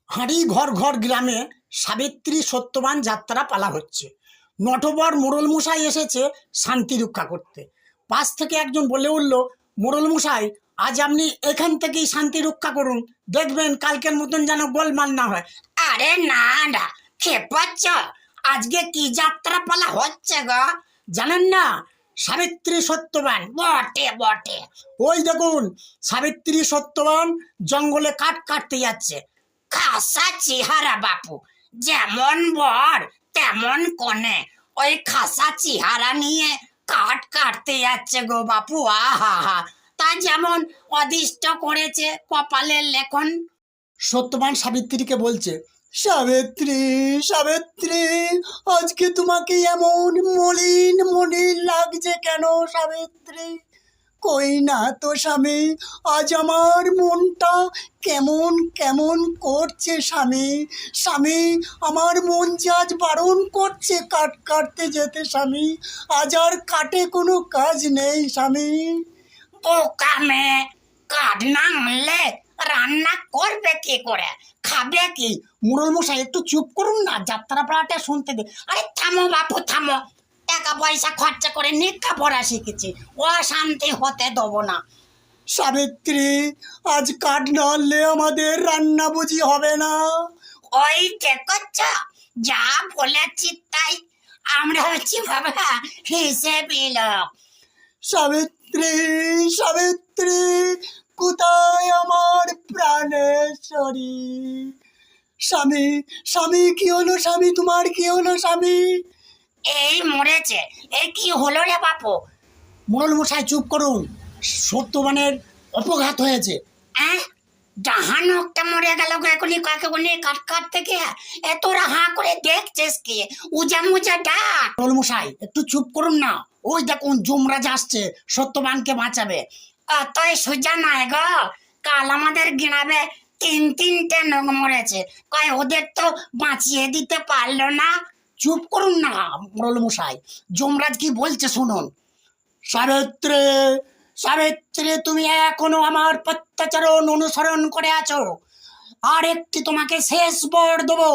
হাঁড়ি ঘর ঘর গ্রামে সাবিত্রী সত্যবান যাত্রা পালা হচ্ছে। নটবর মোড়ল মশাই এসেছে শান্তি রক্ষা করতে। পাশ থেকে একজন বলে উঠল, মোড়ল মশাই, আজ আপনি এখান থেকেই শান্তি রক্ষা করুন, দেখবেন কালকের মতন যেন গোলমাল না হয়। আরে না না, খেপাচ্ছ? আজকে কি যাত্রা পালা হচ্ছে গো? জানেন না, সাবিত্রী সত্যবান। বটে বটে। ওই দেখুন, সাবিত্রী সত্যবান জঙ্গলে কাঠ কাটতে যাচ্ছে। খাসা চেহারা বাপু, যেমন বর তেমন কনে। ওই খাসা চেহারা নিয়ে কাঠ কাটতে যাচ্ছে গো বাপু। আহা হা, তা যেমন অদিষ্ট করেছে কপালের লেখন। সত্যবান সাবিত্রীকে বলছে, সাবিত্রী, সাবিত্রী, আজকে তোমাকে এমন মলিন মলিন লাগছে কেন সাবিত্রী? কই না তো স্বামী, আজ আমার মনটা কেমন কেমন করছে স্বামী। স্বামী, আমার মন যে আজ বারণ করছে কাঠ কাটতে যেতে স্বামী। আজ আর কাটে কোনো কাজ নেই স্বামী। বোকা মেয়ে, কাঠ না আনলে রান্না করবে কি করে, খাবে কি? মোড়ল মশাই, একটু চুপ করুন না, যাত্রা পালাটা শুনতে দে। আরে থামো বাপু থামো, টাকা পয়সা খরচা করে নিকা পড়া শিখেছি, অশান্তি হতে দেবো না। সাবিত্রী, আজ কাঠ না আনলে আমাদের রান্না বুঝি হবে না। ওই দেখছ, যা বলেছি তাই। আমরা হচ্ছি বাবা হিসেবে লোক। সাবিত্রী, সাবিত্রী, কোথায় আমার প্রাণেশ্বরী? স্বামী, স্বামী, কি হলো স্বামী, তোমার কি হলো স্বামী? এই মরেছে। এই কি হলো রে বাপু? মোড়ল মশাই চুপ করুন, সত্যবানের অপঘাত হয়েছে। জাহানোকটা মরে গেল এখনই কাকে কাট কাট থেকে। তোরা হাঁ করে দেখছিস কি? উজা মুজা ডাক। মোড়ল মশাই, একটু চুপ করুন না। ওই দেখুন, যমরাজ আসছে সত্যবানকে বাঁচাবে। অতই সোজা নয় গো, কাল আমাদের গ্রামে তিনটে নখ মরেছে, কয় ওদের তো বাঁচিয়ে দিতে পারলো না। চুপ করুন না মোড়ল মশাই, যমরাজ কি বলছে শুনুন। সাবিত্রী, সাবিত্রী, তুমি এখনো আমার পত্যাচরণ অনুসরণ করে আছো। আর একটি তোমাকে শেষ বর দেবো।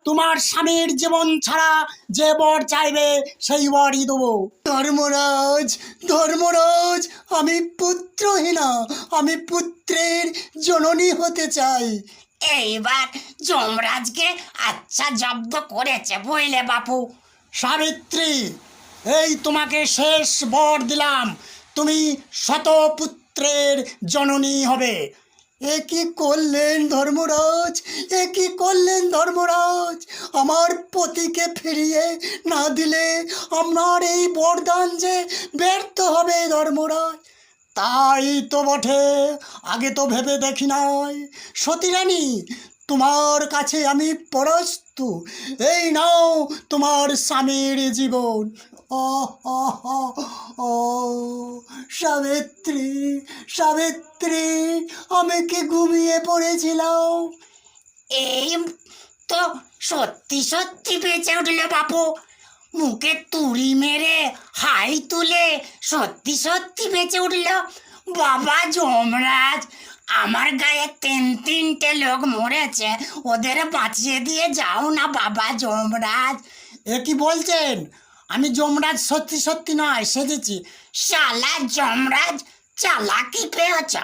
তোমার স্বামীর জীবন ছাড়া যে বর চাইবে সেই বরই দেবো। ধর্মরাজ, ধর্মরাজ, আমি পুত্রহীনা, আমি পুত্রের জননী হতে চাই। এইবার যমরাজকে আচ্ছা জব্দ করেছে বুঝলে বাপু। সাবিত্রী, এই তোমাকে শেষ বর দিলাম, তুমি শতপুত্রের জননী হবে। এ কি করলেন ধর্মরাজ, এ কি করলেন ধর্মরাজ? আমার পতিকে ফিরিয়ে না দিলে আপনার এই বরদান যে ব্যর্থ হবে ধর্মরাজ। তাই তো বটে, আগে তো ভেবে দেখি নাই। সতীরানী, তোমার কাছে আমি পরস্তু, এই নাও তোমার স্বামীর জীবন। ও ও ও ও, সাবিত্রী, সাবিত্রী, আমি কি ঘুমিয়ে পড়েছিলাম? এই তো সত্যি সত্যি বেঁচে উঠলে বাপু। মুখে তুড়ি মেরে হাই তুলে সত্যি সত্যি বেঁচে উঠল। বাবা যমরাজ, আমার গায়ে তিনটে লোক মরেছে, ওদের বাঁচিয়ে দিয়ে যাও না বাবা যমরাজ। এ কি বলছেন? আমি যমরাজ সত্যি সত্যি নয়, সেজেছি। শালা যমরাজ, চালাকি পেয়েছ।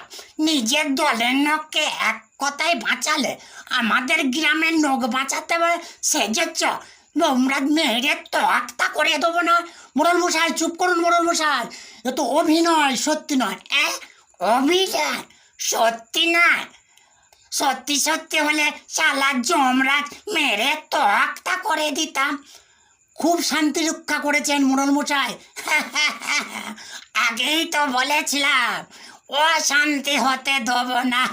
নিজের দলের লোককে এক কথায় বাঁচালে, আমাদের গ্রামের লোক বাঁচাতে সেজেছ। যমরাজ মেরে তক্তা করে দেবো না। মোড়ল মশাই চুপ করুন, মোড়ল মশাই, এ তো অভিনয়, সত্যি নয়। অভিযান সত্যি না? সত্যি সত্যি হলে শালা যমরাজ মেরে তক্তা করে দিতাম। খুব শান্তি রক্ষা করেছেন মোড়ল মশাই। আগেই তো বলেছিলাম, অশান্তি হতে দেবো না।